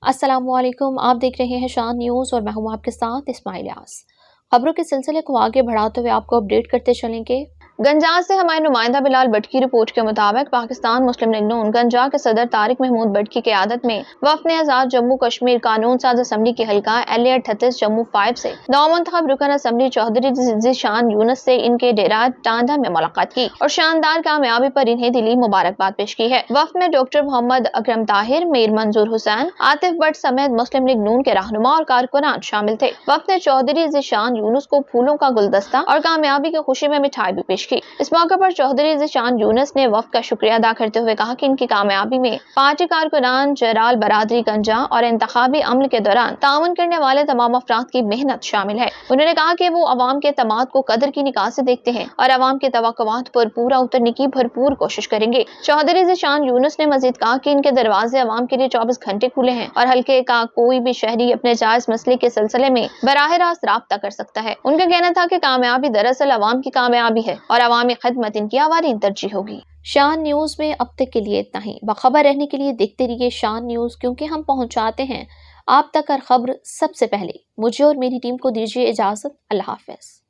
अस्सलामुअलैकुम। आप देख रहे हैं शान न्यूज़ और मैं हूं आपके साथ इस्माइल यास। खबरों के सिलसिले को आगे बढ़ाते हुए आपको अपडेट करते चलेंगे। गंजाह से हमारे नुमाइंदा बिलाल भट्ट की रिपोर्ट के मुताबिक पाकिस्तान मुस्लिम लीग नून गंजाह के सदर तारिक महमूद भट्ट की क़यादत में वफ़द आज़ाद जम्मू कश्मीर कानून साज असम्बली की हल्का LA38 जम्मू 5 से नौमंतखब रुकन असम्बली चौधरी ज़ीशान यूनुस से इनके डेरा टांडा में मुलाकात की और शानदार कामयाबी पर इन्हें दिली मुबारकबाद पेश की है। वफ़द में डॉक्टर मोहम्मद अकरम ताहिर, मीर मंजूर हुसैन, आतिफ भट्ट समेत मुस्लिम लीग नून के रहनुमा और कारकुनान शामिल थे। वफ़द ने चौधरी ज़ीशान यूनुस को फूलों का गुलदस्ता और कामयाबी की खुशी में मिठाई भी पेश की। इस मौके पर चौधरी ज़ीशान यूनुस ने वफ़द का शुक्रिया अदा करते हुए कहा कि इनकी कामयाबी में पार्टी कारकुनान, जराल बरादरी गंजाह और इंतखाबी अमल के दौरान ताउन करने वाले तमाम अफराद की मेहनत शामिल है। उन्होंने कहा कि वो अवाम के एतमाद को कदर की निगाह से देखते हैं और अवाम के तवक्कुआत पर पूरा उतरने की भरपूर कोशिश करेंगे। चौधरी ज़ीशान यूनुस ने मजीद कहा कि इनके दरवाजे अवाम के लिए 24 घंटे खुले हैं और हल्के का कोई भी शहरी अपने जायज मसले के सिलसिले में बराह रास्त राब्ता कर सकता है। उनका कहना था कि कामयाबी दरअसल अवाम की कामयाबी है और अवामी खिदमत इनकी आवारीन तरजीह होगी। शान न्यूज़ में अब तक के लिए इतना ही। बाखबर रहने के लिए देखते रहिए शान न्यूज़, क्योंकि हम पहुंचाते हैं आप तक हर खबर सबसे पहले। मुझे और मेरी टीम को दीजिए इजाजत। अल्लाह हाफिज।